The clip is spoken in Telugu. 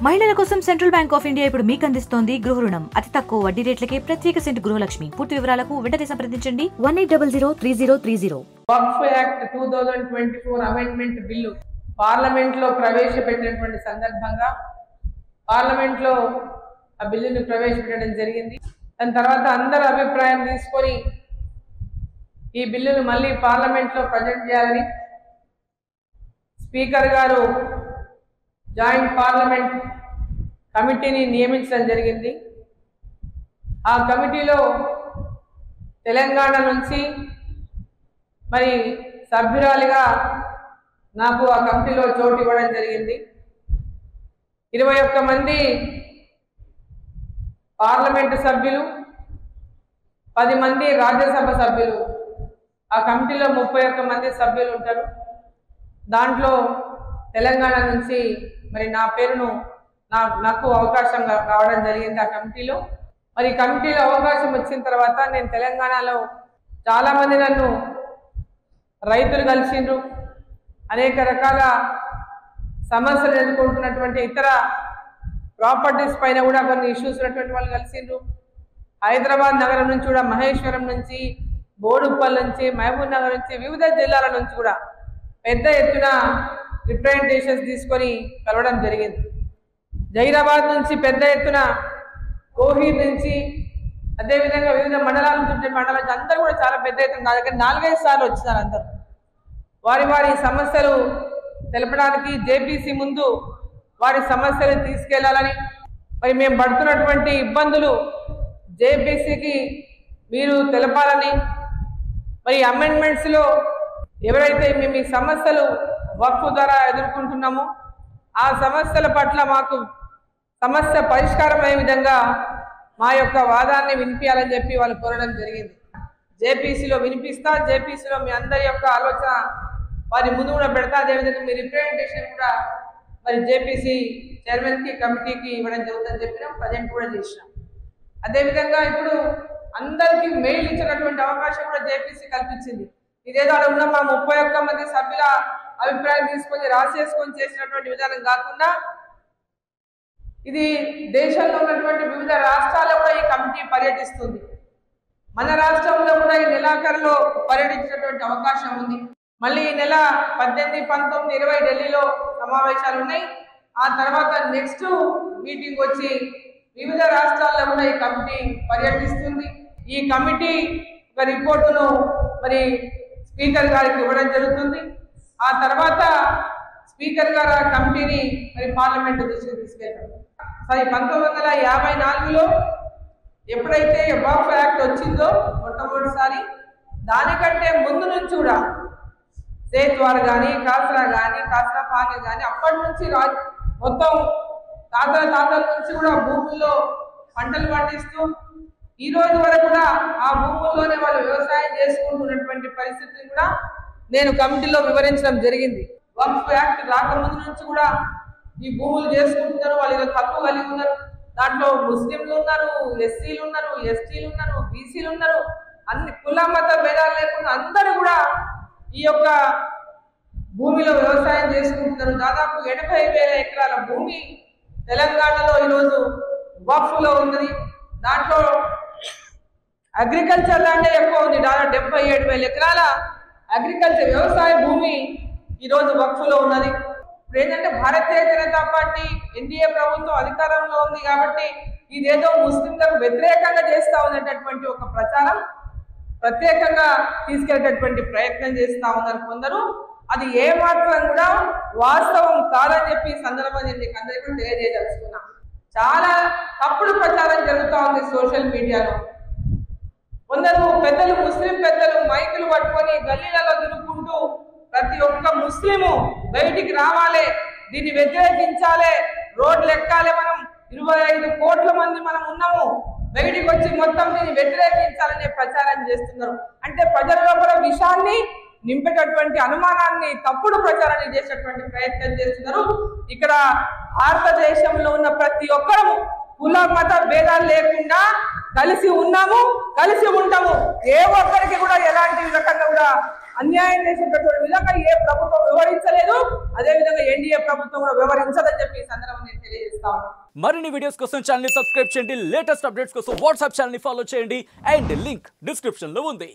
మహిళల కోసం సెంట్రల్ బ్యాంక్ ఆఫ్ ఇండియా ఇప్పుడు మీకు అందిస్తోంది గృహ రుణం. అతి తక్కువ వడ్డీ రేట్లకే ప్రత్యేక సెంట్ గృహలక్ష్మి. పూర్తి వివరాలకు వెంటనే సంప్రదించండి 18003030. వక్ఫ్ యాక్ట్ 2024 అమెండ్మెంట్ బిల్లు పార్లమెంట్ లో ప్రవేశపెట్టినటువంటి సందర్భంగా పార్లమెంట్ లో ఆ బిల్లును ప్రవేశపెట్టడం జరిగింది. దాని తర్వాత అందరూ అభిప్రాయం తీసుకొని ఈ బిల్లును మళ్ళీ పార్లమెంట్ లో ప్రజెంట్ చేయాలని స్పీకర్ గారు జాయింట్ పార్లమెంట్ కమిటీని నియమించడం జరిగింది. ఆ కమిటీలో తెలంగాణ నుంచి మరి సభ్యురాలిగా నాకు ఆ కమిటీలో చోటు ఇవ్వడం జరిగింది. 21 మంది పార్లమెంటు సభ్యులు, 10 మంది రాజ్యసభ సభ్యులు. ఆ కమిటీలో 31 మంది సభ్యులు ఉంటారు. దాంట్లో తెలంగాణ నుంచి మరి నా పేరును నాకు అవకాశం రావడం జరిగింది ఆ కమిటీలో. మరి కమిటీలో అవకాశం వచ్చిన తర్వాత నేను తెలంగాణలో చాలామంది నన్ను రైతులు కలిసిండ్రు, అనేక రకాల సమస్యలు ఎదుర్కొంటున్నటువంటి ఇతర ప్రాపర్టీస్ పైన కూడా కొన్ని ఇష్యూస్ ఉన్నటువంటి వాళ్ళు కలిసిండ్రు. హైదరాబాద్ నగరం నుంచి కూడా, మహేశ్వరం నుంచి, బోడుప్పల్ నుంచి, మహబూబ్ నగర్ నుంచి, వివిధ జిల్లాల నుంచి కూడా పెద్ద ఎత్తున రిప్రజెంటేషన్స్ తీసుకొని కలవడం జరిగింది. జైరాబాద్ నుంచి పెద్ద ఎత్తున, కోహీర్ నుంచి, అదేవిధంగా వివిధ మండలాల నుంచి అందరూ కూడా చాలా పెద్ద ఎత్తున నా దగ్గర 4-5 సార్లు వచ్చినారు. అందరూ వారి వారి సమస్యలు తెలపడానికి జేపీసీ ముందు వారి సమస్యలు తీసుకెళ్లాలని, మరి మేము పడుతున్నటువంటి ఇబ్బందులు జేపీసీకి మీరు తెలపాలని, మరి అమెండ్మెంట్స్లో ఎవరైతే మేము ఈ సమస్యలు వక్ఫ్ ద్వారా ఎదుర్కొంటున్నామో ఆ సమస్యల పట్ల మాకు సమస్య పరిష్కారం అయ్యే విధంగా మా యొక్క వాదాన్ని వినిపించాలని చెప్పి వాళ్ళు కోరడం జరిగింది. జేపీసీలో వినిపిస్తా, జేపీసీలో మీ అందరి యొక్క ఆలోచన వారి ముందు కూడా పెడతా, అదేవిధంగా మీ రిప్రజెంటేషన్ కూడా మరి జేపీసీ చైర్మన్కి, కమిటీకి ఇవ్వడం జరుగుతుందని చెప్పినాం, ప్రజెంట్ కూడా చేసినాం. అదేవిధంగా ఇప్పుడు అందరికీ మెయిల్ ఇచ్చినటువంటి అవకాశం కూడా జేపీసీ కల్పించింది. ఇదేదో ఉన్న మా 31 మంది సభ్యుల అభిప్రాయం తీసుకొని రాసేసుకొని చేసినటువంటి విధానం కాకుండా ఇది దేశంలో ఉన్నటువంటి వివిధ రాష్ట్రాల్లో కూడా ఈ కమిటీ పర్యటిస్తుంది. మన రాష్ట్రంలో కూడా ఈ నెలాఖరులో పర్యటించినటువంటి అవకాశం ఉంది. మళ్ళీ ఈ నెల 18, 19, 20 ఢిల్లీలో సమావేశాలు ఉన్నాయి. ఆ తర్వాత నెక్స్ట్ మీటింగ్ వచ్చి వివిధ రాష్ట్రాల్లో కూడా ఈ కమిటీ పర్యటిస్తుంది. ఈ కమిటీ ఒక రిపోర్టును మరి స్పీకర్ గారికి ఇవ్వడం జరుగుతుంది. ఆ తర్వాత స్పీకర్ గారు ఆ కమిటీని మరి పార్లమెంటు దృష్టికి తీసుకెళ్తారు. సరే, 1954లో ఎప్పుడైతే వక్ఫ్ యాక్ట్ వచ్చిందో మొట్టమొదటిసారి, దానికంటే ముందు నుంచి కూడా సేత్వార్ కానీ, కాసరా కానీ, కాసరా పానీ కానీ అప్పటి నుంచి మొత్తం తాతల నుంచి కూడా భూముల్లో పంటలు పండిస్తూ ఈ రోజు వరకు కూడా ఆ భూముల్లోనే వాళ్ళు వ్యవసాయం చేసుకుంటున్నటువంటి పరిస్థితిని కూడా నేను కమిటీలో వివరించడం జరిగింది. వక్ఫ్ యాక్ట్ రాకముందు నుంచి కూడా ఈ భూములు చేసుకుంటున్నారు, వాళ్ళు తక్కువ కలిగి ఉన్నారు. దాంట్లో ముస్లింలు ఉన్నారు, ఎస్సీలు ఉన్నారు, ఎస్టీలు ఉన్నారు, బీసీలు ఉన్నారు. అన్ని కుల మత భేదాలు లేకుండా అందరూ కూడా ఈ యొక్క భూమిలో వ్యవసాయం చేసుకుంటున్నారు. దాదాపు 80,000 ఎకరాల భూమి తెలంగాణలో ఈరోజు వక్ఫ్లో ఉన్నది. దాంట్లో అగ్రికల్చర్ ల్యాండ్ ఎక్కువ ఉంది. దాదాపు 77,000 ఎకరాల అగ్రికల్చర్ వ్యవసాయ భూమి ఈరోజు వక్ఫ్లో ఉన్నది. ఇప్పుడు ఏంటంటే భారతీయ జనతా పార్టీ ఎన్డీఏ ప్రభుత్వం అధికారంలో ఉంది కాబట్టి ఇదేదో ముస్లింలకు వ్యతిరేకంగా చేస్తా ఉన్నటువంటి ఒక ప్రచారం ప్రత్యేకంగా తీసుకెళ్లేటటువంటి ప్రయత్నం చేస్తా ఉన్నారు కొందరు. అది ఏ మాత్రం కూడా వాస్తవం కాదని చెప్పి సందర్భంగా నేను మీకు అందరికీ తెలియజేయదలుచుకున్నా. చాలా తప్పుడు ప్రచారం జరుగుతూ ఉంది సోషల్ మీడియాలో. కొందరు పెద్దలు, ముస్లిం పెద్దలు మైకులు పట్టుకొని గల్లీలలో తిరుగుకుంటూ ప్రతి ఒక్క ముస్లిము బయటికి రావాలి, దీన్ని వ్యతిరేకించాలి, రోడ్లు ఎక్కాలి, మనం 25 కోట్ల మంది మనం ఉన్నాము, బయటికి వచ్చి మొత్తం దీన్ని వ్యతిరేకించాలనే ప్రచారం చేస్తున్నారు. అంటే ప్రజలలో కూడా విషయాన్ని నింపేటటువంటి అనుమానాన్ని, తప్పుడు ప్రచారాన్ని చేసేటువంటి ప్రయత్నం చేస్తున్నారు. ఇక్కడ భారతదేశంలో ఉన్న ప్రతి ఒక్కరము కుల మత భేదాలు లేకుండా కలిసి ఉన్నాము, కలిసి ఉంటాము. ఏ ఒక్కరికి కూడా ఎలాంటి రకంగా కూడా అన్యాయం చేసేటటువంటి విధంగా ఏ ప్రభుత్వం వివరించలేదు, అదేవిధంగా ఎన్డీఏ ప్రభుత్వం కూడా వివరించదని చెప్పి ఈ సందర్భంగా నేను తెలియజేస్తాను. మరిన్ని వీడియోస్ కోసం ఛానల్ ని సబ్స్క్రైబ్ చేయండి, లేటెస్ట్ అప్డేట్స్ కోసం వాట్సాప్ ఛానల్ ని ఫాలో చేయండి అండ్ లింక్ డిస్క్రిప్షన్ లో ఉంది.